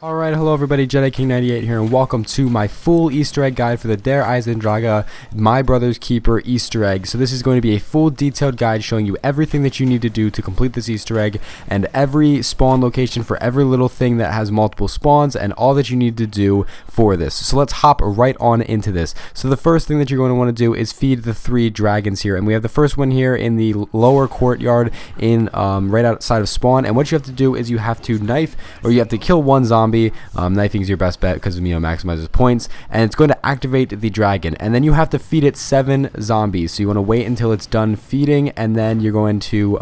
Alright, hello everybody, Jedi King 98 here, and welcome to my full Easter egg guide for the Der Eisendrache, My Brother's Keeper Easter egg. So this is going to be a full detailed guide showing you everything that you need to do to complete this Easter egg, and every spawn location for every little thing that has multiple spawns, and all that you need to do for this. So let's hop right on into this. So the first thing that you're going to want to do is feed the 3 dragons here, and we have the first one here in the lower courtyard in right outside of spawn. And what you have to do is you have to knife, or you have to kill one zombie. Knifing is your best bet because maximizes points, and it's going to activate the dragon, and then you have to feed it 7 zombies. So you want to wait until it's done feeding, and then you're going to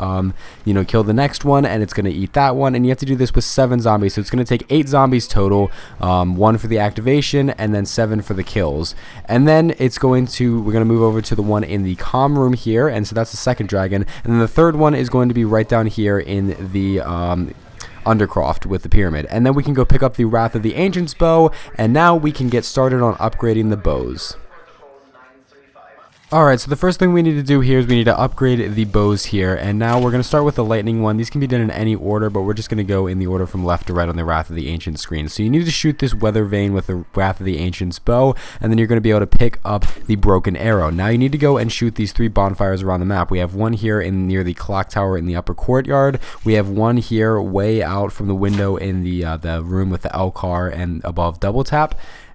kill the next one, and it's going to eat that one, and you have to do this with 7 zombies. So it's going to take 8 zombies total, 1 for the activation and then 7 for the kills. And then we're going to move over to the one in the comm room here, and so that's the second dragon, and then the third one is going to be right down here in the Undercroft with the pyramid. And then we can go pick up the Wrath of the Ancients bow, and now we can get started on upgrading the bows. Alright, so the first thing we need to do here is we need to upgrade the bows here, and now we're going to start with the lightning one. These can be done in any order, but we're just going to go in the order from left to right on the Wrath of the Ancients screen. So you need to shoot this weather vane with the Wrath of the Ancients bow, and then you're going to be able to pick up the broken arrow. Now you need to go and shoot these 3 bonfires around the map. We have one here near the clock tower in the upper courtyard. We have one here way out from the window in the room with the L car and above double tap.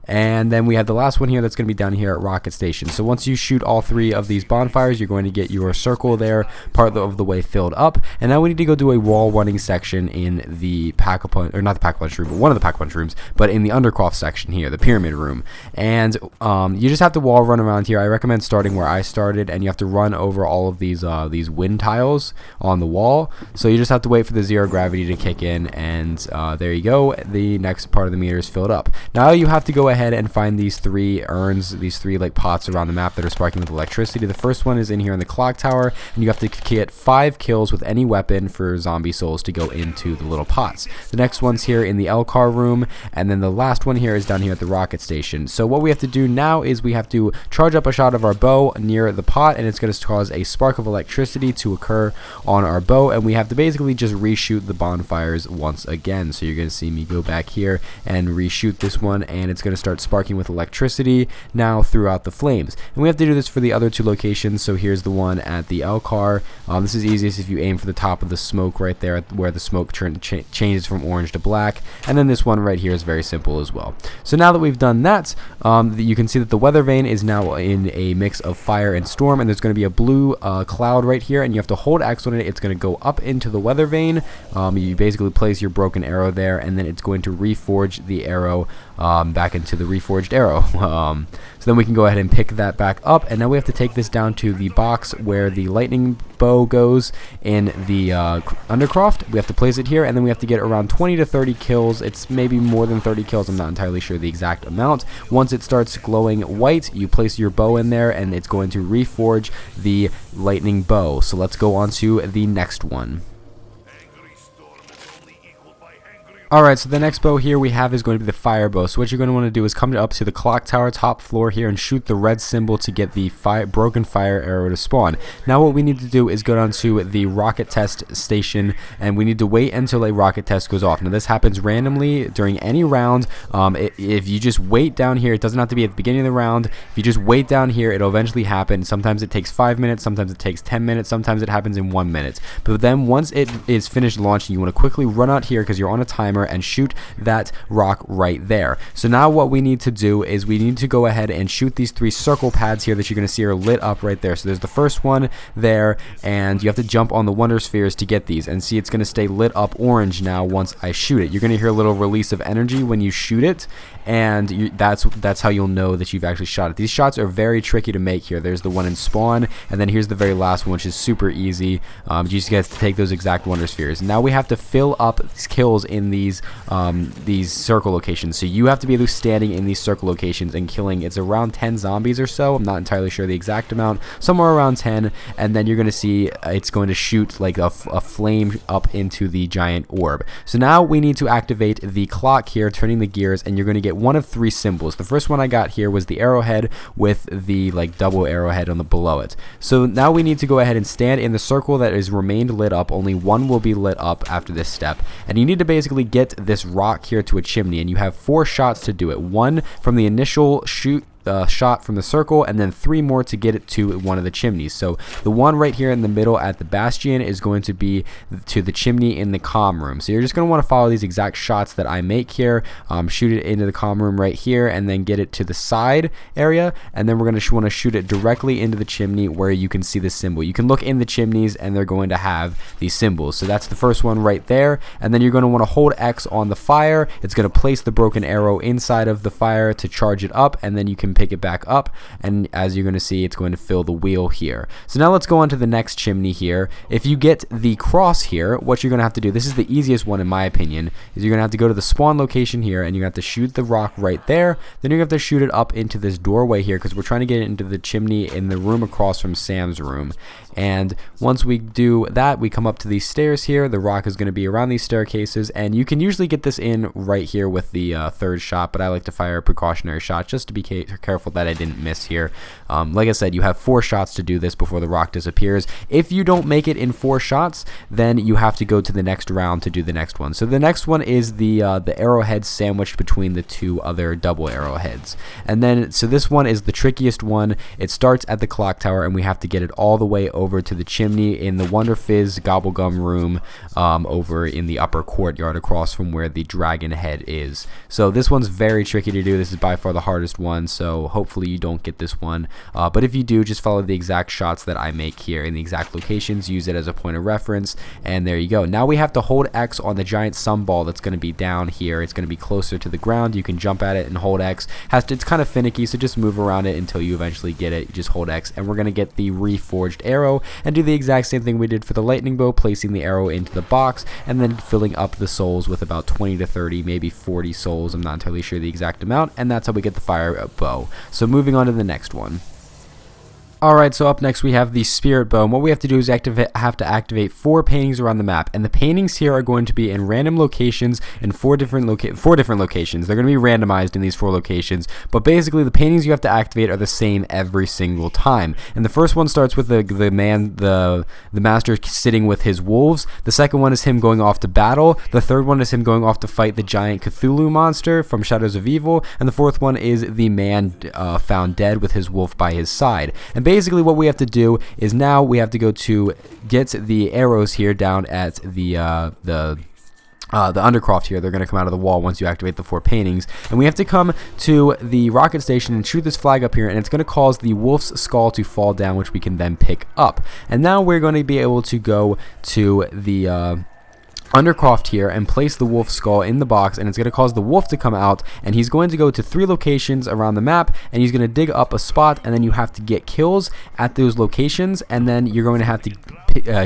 And then we have the last one here that's going to be down here at Rocket Station. So once you shoot all 3 of these bonfires, you're going to get your circle there, part of the way filled up. And now we need to go do a wall running section in the Pack-a-Punch, or not the Pack-a-Punch room, but one of the Pack-a-Punch rooms, but in the Undercroft section here, the Pyramid room. And you just have to wall run around here. I recommend starting where I started, and you have to run over all of these wind tiles on the wall. So you just have to wait for the zero gravity to kick in, and there you go. The next part of the meter is filled up. Now you have to go ahead and find these 3 urns, these 3 like pots around the map that are sparking with electricity. The first one is in here in the clock tower, and you have to get 5 kills with any weapon for zombie souls to go into the little pots. The next one's here in the L car room, and then the last one here is down here at the rocket station. So what we have to do now is we have to charge up a shot of our bow near the pot, and it's going to cause a spark of electricity to occur on our bow, and we have to basically just reshoot the bonfires once again. So you're going to see me go back here and reshoot this one, and it's going to start sparking with electricity now throughout the flames. And we have to do this for the other 2 locations. So here's the one at the L car. This is easiest if you aim for the top of the smoke right there where the smoke changes from orange to black. And then this one right here is very simple as well. So now that we've done that, you can see that the weather vane is now in a mix of fire and storm, and there's going to be a blue cloud right here, and you have to hold X on it. It's going to go up into the weather vane. You basically place your broken arrow there, and then it's going to reforge the arrow back into the reforged arrow. So then we can go ahead and pick that back up, and now we have to take this down to the box where the lightning bow goes in the Undercroft. We have to place it here, and then we have to get around 20 to 30 kills. It's maybe more than 30 kills, I'm not entirely sure the exact amount. Once it starts glowing white, you place your bow in there, and it's going to reforge the lightning bow. So let's go on to the next one. Alright, so the next bow here we have is going to be the fire bow. So what you're going to want to do is come up to the clock tower top floor here and shoot the red symbol to get the broken fire arrow to spawn. Now what we need to do is go down to the rocket test station, and we need to wait until a rocket test goes off. Now this happens randomly during any round. If you just wait down here, it doesn't have to be at the beginning of the round. If you just wait down here, it'll eventually happen. Sometimes it takes 5 minutes, sometimes it takes 10 minutes, sometimes it happens in 1 minute. But then once it is finished launching, you want to quickly run out here because you're on a timer and shoot that rock right there. So now what we need to do is we need to go ahead and shoot these 3 circle pads here that you're going to see are lit up right there. So there's the first one there, and you have to jump on the wonder spheres to get these, and see it's going to stay lit up orange now once I shoot it. You're going to hear a little release of energy when you shoot it, and that's how you'll know that you've actually shot it. These shots are very tricky to make here. There's the one in spawn, and then here's the very last one, which is super easy. You just have to take those exact wonder spheres. Now we have to fill up these kills in these circle locations. So you have to be standing in these circle locations and killing. It's around 10 zombies or so. I'm not entirely sure the exact amount. Somewhere around 10, and then you're going to see it's going to shoot like a flame up into the giant orb. So now we need to activate the clock here, turning the gears, and you're going to get one of 3 symbols. The first one I got here was the arrowhead with the like double arrowhead on the below it. So now we need to go ahead and stand in the circle that is remained lit up. Only one will be lit up after this step, and you need to basically get get this rock here to a chimney, and you have 4 shots to do it. 1 from the initial shot from the circle, and then 3 more to get it to one of the chimneys. So the one right here in the middle at the bastion is going to be to the chimney in the comm room. So you're just going to want to follow these exact shots that I make here, shoot it into the comm room right here, and then get it to the side area, and then we're going to want to shoot it directly into the chimney where you can see the symbol. You can look in the chimneys and they're going to have these symbols. So that's the first one right there, and then you're going to want to hold X on the fire. It's going to place the broken arrow inside of the fire to charge it up, and then you can pick it back up, and as you're going to see, it's going to fill the wheel here. So now let's go on to the next chimney here. If you get the cross here, what you're going to have to do, this is the easiest one in my opinion, is you're going to have to go to the spawn location here, and you're going to have to shoot the rock right there. Then you're going to have to shoot it up into this doorway here, because we're trying to get it into the chimney in the room across from Sam's room. And once we do that, we come up to these stairs here. The rock is going to be around these staircases, and you can usually get this in right here with the 3rd shot, but I like to fire a precautionary shot just to be careful that I didn't miss here. Like I said, you have 4 shots to do this before the rock disappears. If you don't make it in 4 shots, then you have to go to the next round to do the next one. So the next one is the arrowhead sandwiched between the 2 other double arrowheads. And then, so this one is the trickiest one. It starts at the clock tower, and we have to get it all the way over to the chimney in the Wonder Fizz Gobblegum room over in the upper courtyard across from where the dragon head is. So this one's very tricky to do. This is by far the hardest one, so hopefully you don't get this one. But if you do, just follow the exact shots that I make here in the exact locations, use it as a point of reference, and there you go. Now we have to hold X on the giant sunball that's going to be down here. It's going to be closer to the ground. You can jump at it and hold X. It's kind of finicky, so just move around it until you eventually get it. You just hold X, and we're going to get the reforged arrow and do the exact same thing we did for the lightning bow, placing the arrow into the box and then filling up the souls with about 20 to 30, maybe 40 souls. I'm not entirely sure the exact amount, and that's how we get the fire bow. So moving on to the next one. Alright, so up next we have the spirit bow, and what we have to do is have to activate 4 paintings around the map, and the paintings here are going to be in random locations in 4 different locations. They're going to be randomized in these 4 locations, but basically the paintings you have to activate are the same every single time. And the first one starts with the master sitting with his wolves. The second one is him going off to battle. The third one is him going off to fight the giant Cthulhu monster from Shadows of Evil, and the fourth one is the man found dead with his wolf by his side. And basically what we have to do is now we have to go to get the arrows here down at the undercroft here. They're going to come out of the wall once you activate the 4 paintings, and we have to come to the rocket station and shoot this flag up here, and it's going to cause the wolf's skull to fall down, which we can then pick up. And now we're going to be able to go to the Undercroft here and place the wolf skull in the box, and it's going to cause the wolf to come out, and he's going to go to 3 locations around the map, and he's going to dig up a spot, and then you have to get kills at those locations, and then you're going to have to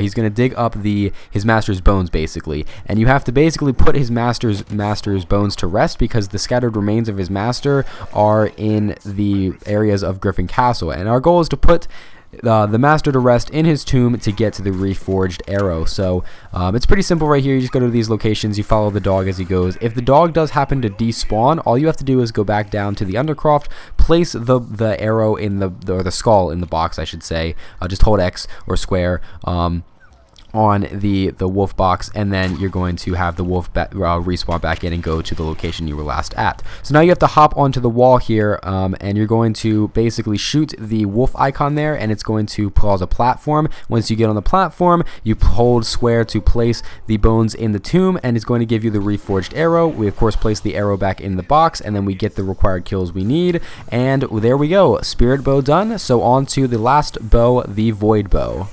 he's going to dig up his master's bones basically, and you have to basically put his master's bones to rest, because the scattered remains of his master are in the areas of Griffin Castle, and our goal is to put the master to rest in his tomb to get to the reforged arrow. So it's pretty simple right here. You just go to these locations, you follow the dog as he goes. If the dog does happen to despawn, all you have to do is go back down to the Undercroft, place the arrow in the skull in the box, I should say. Just hold X or square on the wolf box, and then you're going to have the wolf respawn back in and go to the location you were last at. So now you have to hop onto the wall here, and you're going to basically shoot the wolf icon there, and it's going to cause a platform. Once you get on the platform, you hold square to place the bones in the tomb, and it's going to give you the reforged arrow. We of course place the arrow back in the box, and then we get the required kills we need, and there we go, spirit bow done. So on to the last bow, the void bow.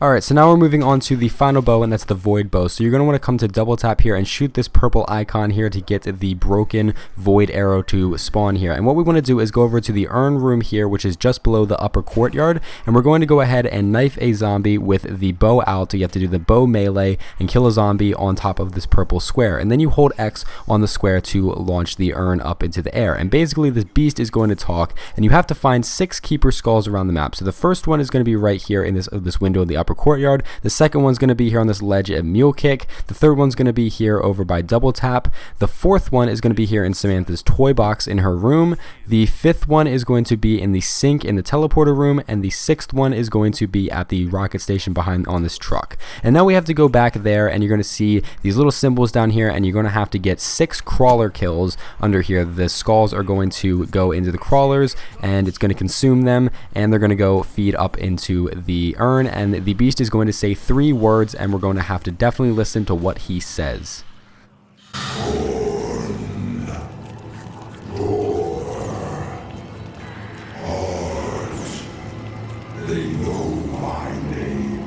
Alright, so now we're moving on to the final bow, and that's the void bow. So you're going to want to come to double tap here and shoot this purple icon here to get the broken void arrow to spawn here. And what we want to do is go over to the urn room here, which is just below the upper courtyard, and we're going to go ahead and knife a zombie with the bow out. So you have to do the bow melee and kill a zombie on top of this purple square, and then you hold X on the square to launch the urn up into the air. And basically this beast is going to talk, and you have to find 6 keeper skulls around the map. So the first one is going to be right here in this window in the upper upper courtyard. The second one's going to be here on this ledge at Mule Kick. The third one's going to be here over by Double Tap. The fourth one is going to be here in Samantha's toy box in her room. The fifth one is going to be in the sink in the teleporter room, and the sixth one is going to be at the rocket station behind on this truck. And now we have to go back there, and you're going to see these little symbols down here, and you're going to have to get 6 crawler kills under here. The skulls are going to go into the crawlers, and it's going to consume them, and they're going to go feed up into the urn, and the beast is going to say 3 words, and we're going to have to definitely listen to what he says. They know my name.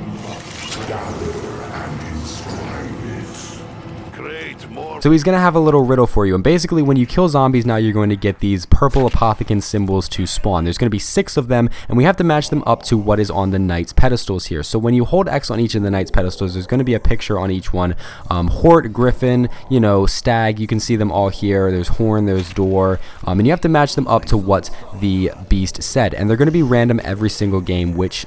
Gather and inscribe it. Create more. So he's going to have a little riddle for you, and basically when you kill zombies now, you're going to get these purple apothecant symbols to spawn. There's going to be 6 of them, and we have to match them up to what is on the knight's pedestals here. So when you hold X on each of the knight's pedestals, there's going to be a picture on each one. Hort, griffin, you know, stag, you can see them all here. There's horn, there's door, and you have to match them up to what the beast said, and they're going to be random every single game which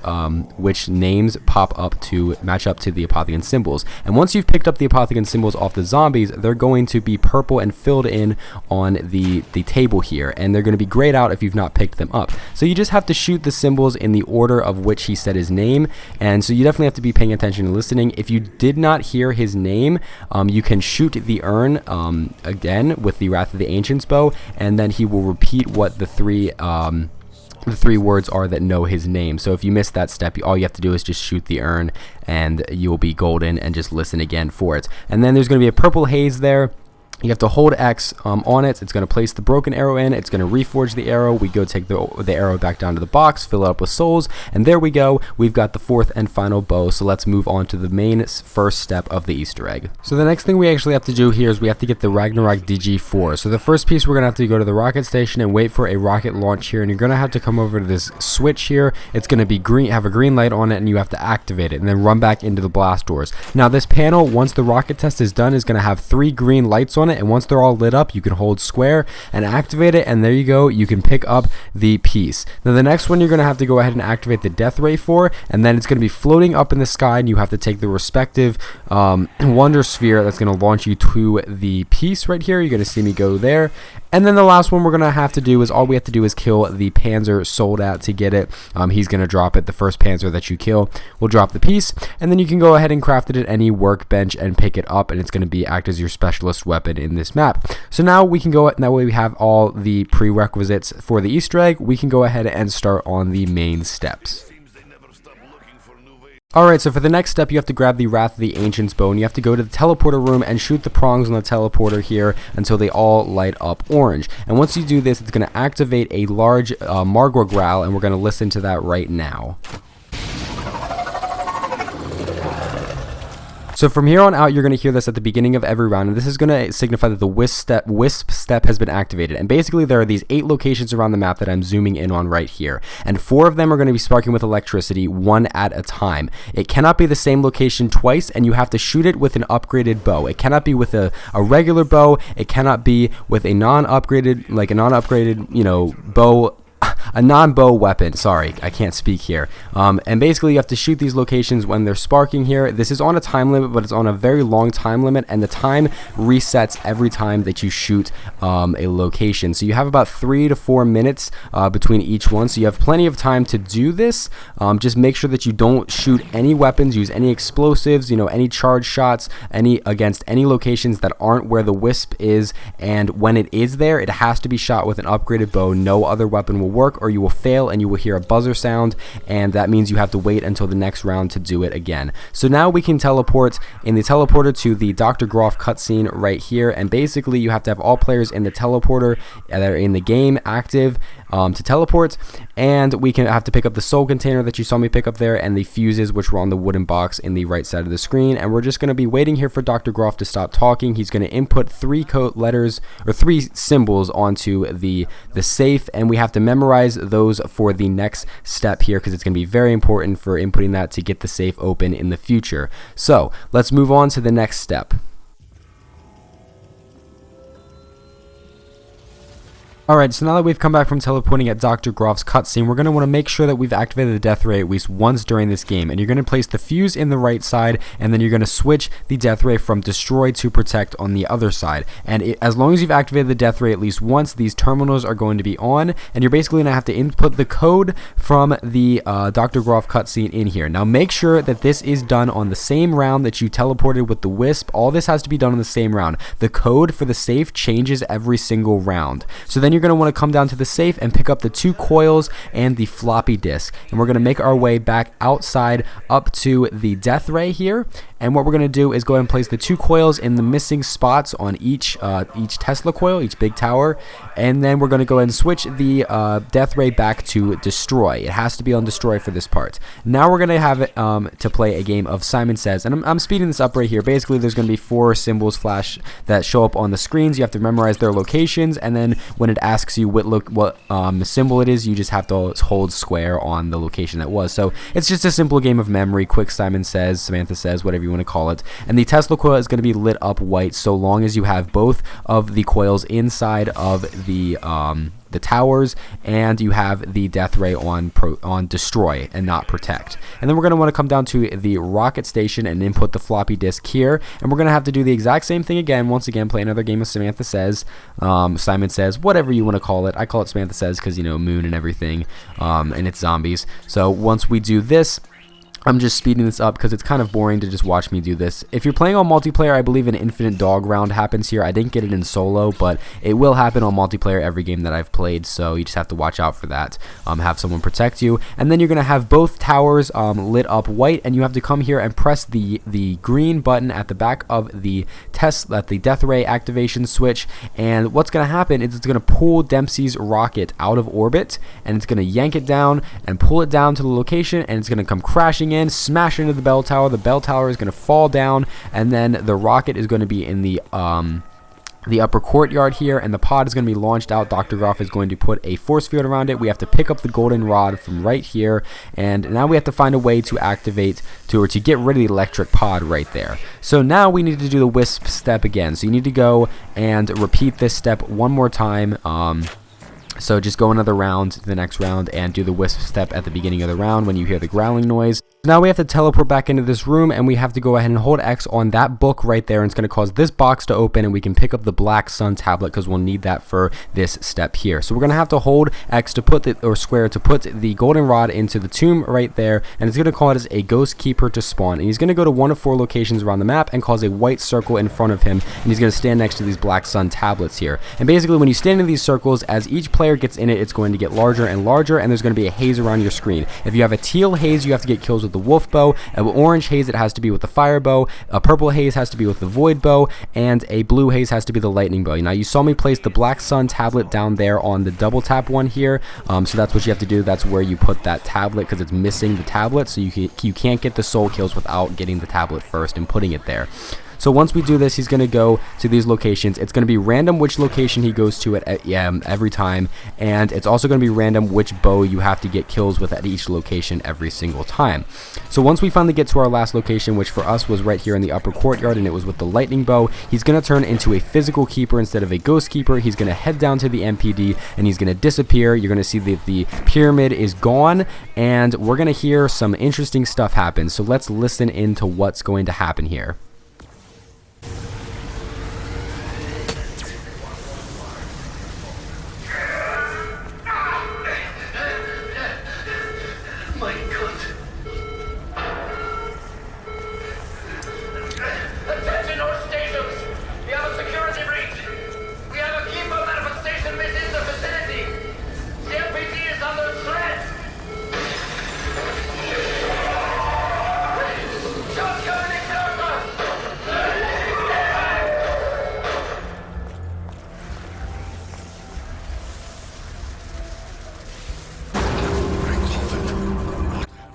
names pop up to match up to the apothecant symbols. And once you've picked up the apothecant symbols off the zombies, they're going to be purple and filled in on the table here, and they're going to be grayed out if you've not picked them up. So you just have to shoot the symbols in the order of which he said his name, and so you definitely have to be paying attention and listening. If you did not hear his name, you can shoot the urn again with the Wrath of the Ancients bow, and then he will repeat what the three words are that know his name. So if you miss that step, all you have to do is just shoot the urn, and you'll be golden, and just listen again for it. And then there's going to be a purple haze there. You have to hold X on it. It's going to place the broken arrow in. It's going to reforge the arrow. We go take the arrow back down to the box, fill it up with souls, and there we go. We've got the 4th and final bow. So let's move on to the main first step of the Easter egg. So the next thing we actually have to do here is we have to get the Ragnarok DG4. So the first piece, we're going to have to go to the rocket station and wait for a rocket launch here, and you're going to have to come over to this switch here. It's going to be green, have a green light on it, and you have to activate it and then run back into the blast doors. Now this panel, once the rocket test is done, is going to have 3 green lights on it, and once they're all lit up, you can hold square and activate it, and there you go, you can pick up the piece. Now the next one you're going to have to go ahead and activate the death ray for, and then it's going to be floating up in the sky, and you have to take the respective wonder sphere that's going to launch you to the piece right here. You're going to see me go there. And then the last one we're going to have to do is, all we have to do is kill the Panzer Soldat to get it. He's going to drop it. The first Panzer that you kill will drop the piece, and then you can go ahead and craft it at any workbench and pick it up, and it's going to act as your specialist weapon in this map. So now we can go, and that way we have all the prerequisites for the Easter egg. We can go ahead and start on the main steps. Alright, so for the next step, you have to grab the Wrath of the Ancients bow, and you have to go to the teleporter room and shoot the prongs on the teleporter here until they all light up orange. And once you do this, it's going to activate a large Margwa growl, and we're going to listen to that right now. So from here on out, you're going to hear this at the beginning of every round, and this is going to signify that the Wisp step has been activated. And basically, there are these 8 locations around the map that I'm zooming in on right here, and 4 of them are going to be sparking with electricity, 1 at a time. It cannot be the same location twice, and you have to shoot it with an upgraded bow. It cannot be with a regular bow. It cannot be with a non-upgraded, bow. A non-bow weapon. Sorry, I can't speak here. And basically, you have to shoot these locations when they're sparking here. This is on a time limit, but it's on a very long time limit, and the time resets every time that you shoot a location. So you have about 3 to 4 minutes between each one, so you have plenty of time to do this. Just make sure that you don't shoot any weapons, use any explosives, any charge shots, against any locations that aren't where the Wisp is, and when it is there, it has to be shot with an upgraded bow. No other weapon will work, or you will fail and you will hear a buzzer sound, and that means you have to wait until the next round to do it again. So now we can teleport in the teleporter to the Dr. Groph cutscene right here, and basically you have to have all players in the teleporter that are in the game active to teleport, and we can have to pick up the soul container that you saw me pick up there, and the fuses which were on the wooden box in the right side of the screen. And we're just going to be waiting here for Dr. Groph to stop talking. He's going to input 3 symbols onto the safe, and we have to memorize those for the next step here, because it's going to be very important for inputting that to get the safe open in the future. So let's move on to the next step. Alright, so now that we've come back from teleporting at Dr. Groph's cutscene, we're going to want to make sure that we've activated the death ray at least once during this game. And you're going to place the fuse in the right side, and then you're going to switch the death ray from destroy to protect on the other side. And as long as you've activated the death ray at least once, these terminals are going to be on, and you're basically going to have to input the code from the Dr. Groph cutscene in here. Now make sure that this is done on the same round that you teleported with the Wisp. All this has to be done on the same round. The code for the safe changes every single round. So then you're going to want to come down to the safe and pick up the 2 coils and the floppy disk, and we're going to make our way back outside up to the death ray here. And what we're going to do is go ahead and place the 2 coils in the missing spots on each Tesla coil, each big tower, and then we're going to go ahead and switch the death ray back to destroy. It has to be on destroy for this part. Now we're going to have it to play a game of Simon Says, and I'm speeding this up right here. Basically, there's going to be 4 symbols flash that show up on the screens. You have to memorize their locations, and then when it asks you what symbol it is, you just have to hold square on the location that was. So it's just a simple game of memory. Quick Simon Says, Samantha Says, whatever you want to call it. And the Tesla coil is going to be lit up white so long as you have both of the coils inside of the towers, and you have the death ray on destroy and not protect. And then we're going to want to come down to the rocket station and input the floppy disk here, and we're going to have to do the exact same thing again. Once again, play another game of Samantha Says, Simon Says, whatever you want to call it. I call it Samantha Says because, you know, moon and everything, and it's zombies. So once we do this, I'm just speeding this up because it's kind of boring to just watch me do this. If you're playing on multiplayer, I believe an infinite dog round happens here. I didn't get it in solo, but it will happen on multiplayer every game that I've played, so you just have to watch out for that. Have someone protect you. And then you're going to have both towers lit up white, and you have to come here and press the green button at the back of the death ray activation switch. And what's going to happen is it's going to pull Dempsey's rocket out of orbit, and it's going to yank it down and pull it down to the location, and it's going to come crashing in, smash into the bell tower. The bell tower is going to fall down, and then the rocket is going to be in the upper courtyard here, and the pod is going to be launched out. Dr. Groph is going to put a force field around it. We have to pick up the golden rod from right here, and now we have to find a way to activate to get rid of the electric pod right there. So now we need to do the Wisp step again. So you need to go and repeat this step one more time. So just go another round to the next round and do the Wisp step at the beginning of the round when you hear the growling noise. Now we have to teleport back into this room, and we have to go ahead and hold X on that book right there, and it's going to cause this box to open, and we can pick up the Black Sun tablet because we'll need that for this step here. So we're going to have to hold X to put square to put the golden rod into the tomb right there, and it's going to cause a ghost keeper to spawn, and he's going to go to one of 4 locations around the map and cause a white circle in front of him, and he's going to stand next to these Black Sun tablets here. And basically when you stand in these circles, as each player gets in it, it's going to get larger and larger, and there's going to be a haze around your screen. If you have a teal haze, you have to get kills with the wolf bow. An orange haze, it has to be with the fire bow. A purple haze has to be with the void bow, and a blue haze has to be the lightning bow. Now you saw me place the Black Sun tablet down there on the double tap one here, so that's what you have to do. That's where you put that tablet because it's missing the tablet, so you can't get the soul kills without getting the tablet first and putting it there. So once we do this, he's going to go to these locations. It's going to be random which location he goes to at every time, and it's also going to be random which bow you have to get kills with at each location every single time. So once we finally get to our last location, which for us was right here in the upper courtyard, and it was with the lightning bow, he's going to turn into a physical keeper instead of a ghost keeper. He's going to head down to the MPD, and he's going to disappear. You're going to see that the pyramid is gone, and we're going to hear some interesting stuff happen. So let's listen into what's going to happen here.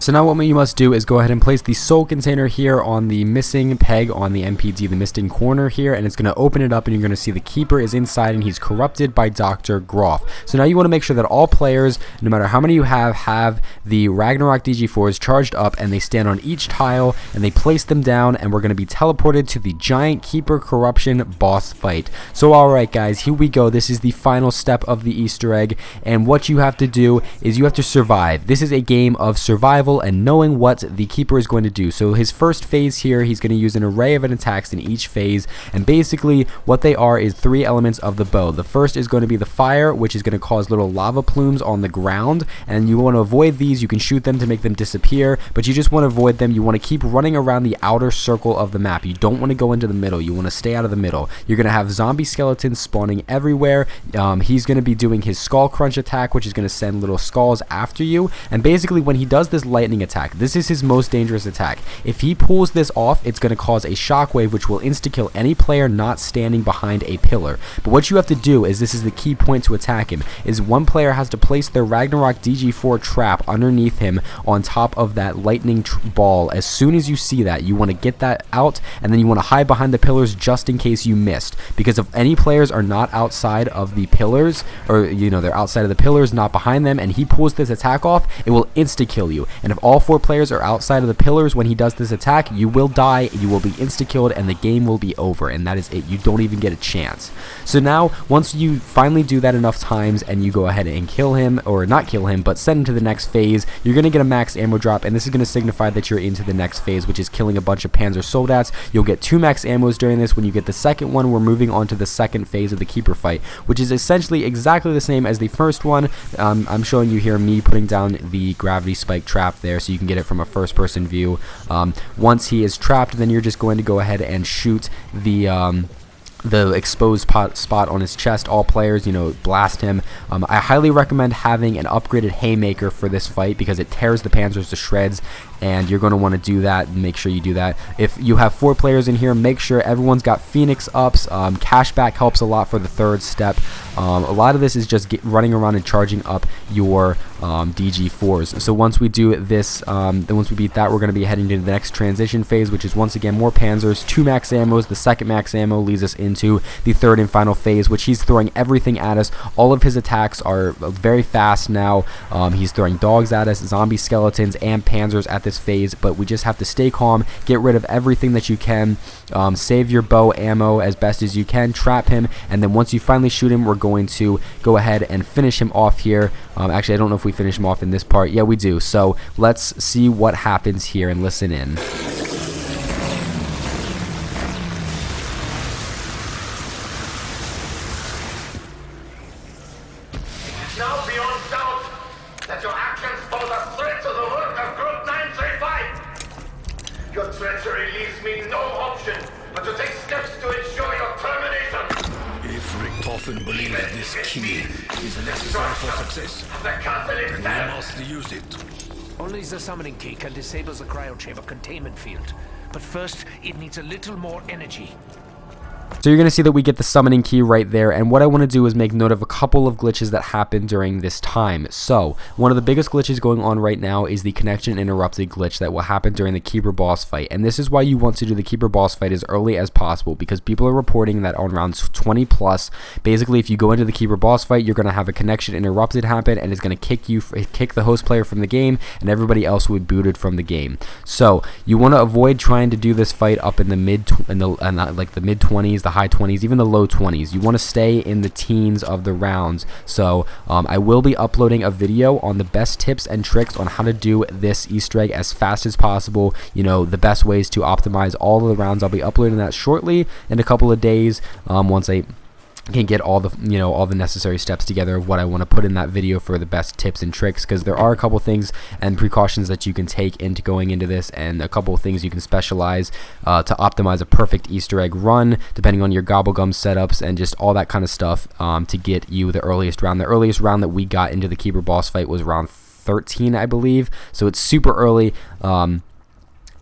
So now what you must do is go ahead and place the soul container here on the missing peg on the MPD, the missing corner here, and it's going to open it up, and you're going to see the keeper is inside and he's corrupted by Dr. Groph. So now you want to make sure that all players, no matter how many you have the Ragnarok DG4s charged up, and they stand on each tile and they place them down, and we're going to be teleported to the giant keeper corruption boss fight. So alright guys, here we go. This is the final step of the Easter egg, and what you have to do is you have to survive. This is a game of survival and knowing what the keeper is going to do. So his first phase here, he's going to use an array of attacks in each phase, and basically what they are is 3 elements of the bow. The first is going to be the fire, which is going to cause little lava plumes on the ground, and you want to avoid these. You can shoot them to make them disappear, but you just want to avoid them. You want to keep running around the outer circle of the map. You don't want to go into the middle. You want to stay out of the middle. You're going to have zombie skeletons spawning everywhere. He's going to be doing his skull crunch attack, which is going to send little skulls after you, and basically when he does this lightning attack, this is his most dangerous attack. If he pulls this off, it's going to cause a shockwave which will insta-kill any player not standing behind a pillar. But what you have to do is, this is the key point to attack him, is one player has to place their Ragnarok DG4 trap underneath him on top of that lightning ball. As soon as you see that, you want to get that out, and then you want to hide behind the pillars just in case you missed, because if any players are not outside of the pillars, or they're outside of the pillars, not behind them, and he pulls this attack off, it will insta-kill you. And if all 4 players are outside of the pillars when he does this attack, you will die, you will be insta-killed, and the game will be over, and that is it. You don't even get a chance. So now, once you finally do that enough times, and you go ahead and kill him, or not kill him, but send him to the next phase, you're going to get a max ammo drop, and this is going to signify that you're into the next phase, which is killing a bunch of Panzer Soldats. You'll get 2 max ammos during this. When you get the second one, we're moving on to the second phase of the keeper fight, which is essentially exactly the same as the first one. I'm showing you here me putting down the gravity spike trap there, so you can get it from a first-person view. Once he is trapped, then you're just going to go ahead and shoot the exposed spot on his chest. All players, blast him. I highly recommend having an upgraded haymaker for this fight, because it tears the panzers to shreds, and you're going to want to do that. Make sure you do that. If you have 4 players in here, make sure everyone's got Phoenix ups. Cashback helps a lot for the third step. A lot of this is just running around and charging up your DG4s. So once we do this, then once we beat that, we're going to be heading to the next transition phase, which is once again more panzers, 2 max ammos. The second max ammo leads us into the third and final phase, which he's throwing everything at us. All of his attacks are very fast now. He's throwing dogs at us, zombie skeletons, and panzers at this phase, but we just have to stay calm, get rid of everything that you can, save your bow ammo as best as you can, trap him, and then once you finally shoot him, we're going to go ahead and finish him off here. Actually, I don't know if we finish him off in this part. Yeah, we do. So let's see what happens here and listen in. Now beyond doubt that your actions pose a threat to the work of Group 935. Your treachery leaves me no option but to take steps to ensure your termination. If Richtofen believes that this key is necessary for success, The castle then itself. we must use it. Only the summoning key can disable the cryo chamber containment field. But first, it needs a little more energy. So you're going to see that we get the summoning key right there, and what I want to do is make note of a couple of glitches that happen during this time. So one of the biggest glitches going on right now is the connection interrupted glitch that will happen during the Keeper boss fight, and this is why you want to do the Keeper boss fight as early as possible, because people are reporting that on rounds 20 plus, basically if you go into the Keeper boss fight, you're going to have a connection interrupted happen, and it's going to kick the host player from the game, and everybody else will be booted from the game. So you want to avoid trying to do this fight up in the mid 20s, the high 20s, even the low 20s. You want to stay in the teens of the rounds. So I will be uploading a video on the best tips and tricks on how to do this Easter egg as fast as possible. You know, the best ways to optimize all of the rounds. I'll be uploading that shortly in a couple of days once I can get all the necessary steps together of what I want to put in that video for the best tips and tricks, because there are a couple things and precautions that you can take into going into this, and a couple of things you can specialize to optimize a perfect Easter egg run depending on your gobblegum setups and just all that kind of stuff to get you the earliest round. The earliest round that we got into the Keeper boss fight was round 13, I believe, so it's super early.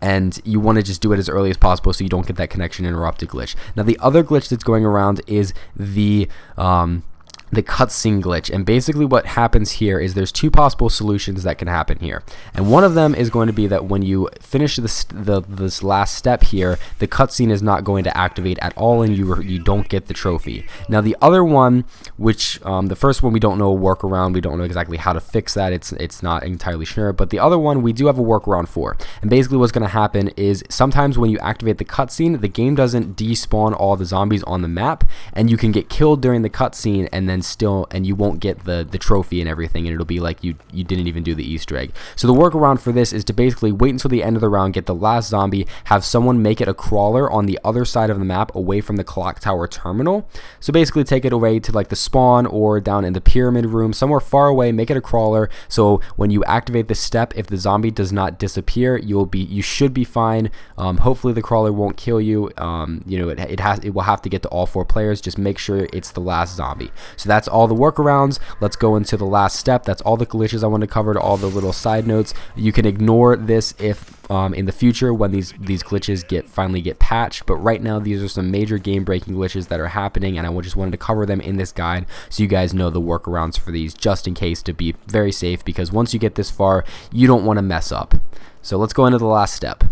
And you want to just do it as early as possible so you don't get that connection interrupted glitch. Now the other glitch that's going around is the the cutscene glitch. And basically what happens here is there's two possible solutions that can happen here, and one of them is going to be that when you finish this last step here, the cutscene is not going to activate at all, and you don't get the trophy. Now the other one, which the first one we don't know a workaround, we don't know exactly how to fix that, it's not entirely sure, but the other one we do have a workaround for. And basically what's going to happen is sometimes when you activate the cutscene, the game doesn't despawn all the zombies on the map, and you can get killed during the cutscene and then you won't get the trophy and everything, and it'll be like you didn't even do the Easter egg. So the workaround for this is to basically wait until the end of the round, get the last zombie, have someone make it a crawler on the other side of the map away from the clock tower terminal. So basically take it away to like the spawn or down in the pyramid room, somewhere far away, make it a crawler, so when you activate this step, if the zombie does not disappear, you should be fine. Hopefully the crawler won't kill you. It will have to get to all 4 players. Just make sure it's the last zombie. So that's all the workarounds. Let's go into the last step. That's all the glitches I want to cover, all the little side notes. You can ignore this if in the future when these glitches finally get patched, but right now these are some major game breaking glitches that are happening, and I just wanted to cover them in this guide so you guys know the workarounds for these, just in case, to be very safe, because once you get this far you don't want to mess up. So let's go into the last step.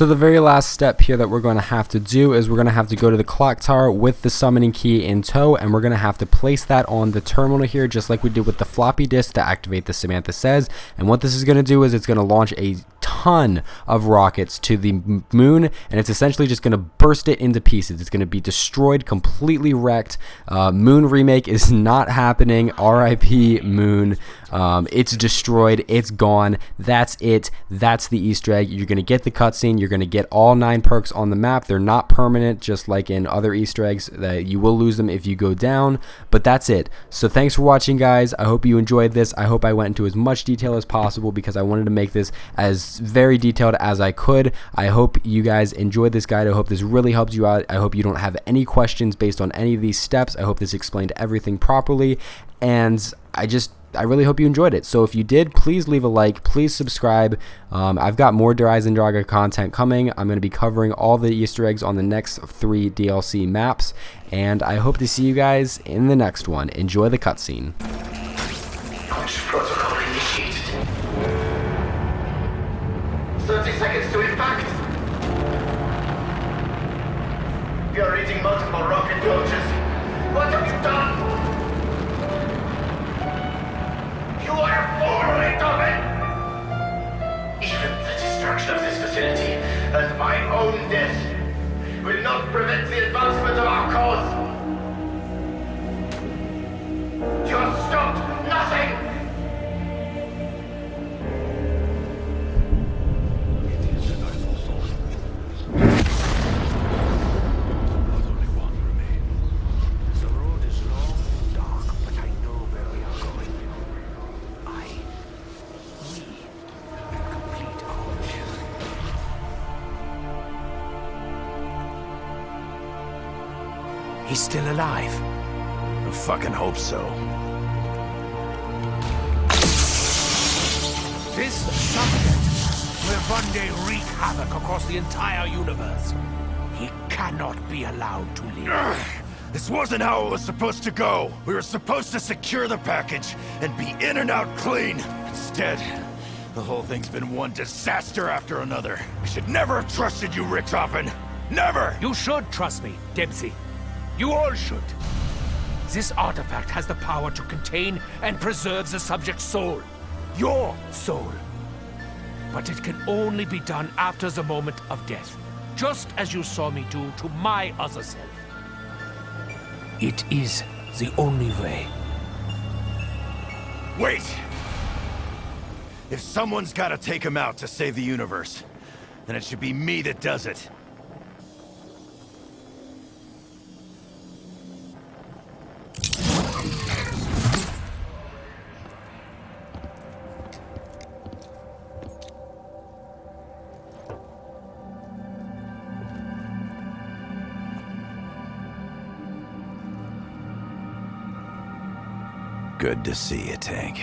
So the very last step here that we're going to have to do is we're going to have to go to the clock tower with the summoning key in tow, and we're going to have to place that on the terminal here, just like we did with the floppy disk to activate the Samantha Says. And what this is going to do is it's going to launch a ton of rockets to the moon, and it's essentially just going to burst it into pieces. It's going to be destroyed, completely wrecked. Moon remake is not happening. RIP Moon. It's destroyed. It's gone. That's it. That's the Easter egg. You're going to get the cutscene. You're going to get all 9 perks on the map. They're not permanent, just like in other Easter eggs. You will lose them if you go down, but that's it. So thanks for watching, guys. I hope you enjoyed this. I hope I went into as much detail as possible because I wanted to make this as very detailed as I could. I hope you guys enjoyed this guide. I hope this really helps you out. I hope you don't have any questions based on any of these steps. I hope this explained everything properly, and I really hope you enjoyed it. So if you did, please leave a like, please subscribe. I've got more Eisendrache content coming. I'm going to be covering all the Easter eggs on the next 3 DLC maps, and I hope to see you guys in the next one. Enjoy the cutscene. Launch protocol initiated. 30 seconds to impact. You're reading multiple rocket launches. What have you done? You are a fool, Beethoven! Even the destruction of this facility and my own death will not prevent the advancement of our cause. You have stopped nothing! He's still alive. I fucking hope so. This subject will one day wreak havoc across the entire universe. He cannot be allowed to live. This wasn't how it was supposed to go. We were supposed to secure the package and be in and out clean. Instead, the whole thing's been one disaster after another. I should never have trusted you, Richthofen. Never! You should trust me, Dempsey. You all should. This artifact has the power to contain and preserve the subject's soul. Your soul. But it can only be done after the moment of death. Just as you saw me do to my other self. It is the only way. Wait! If someone's gotta take him out to save the universe, then it should be me that does it. Good to see you, Tank.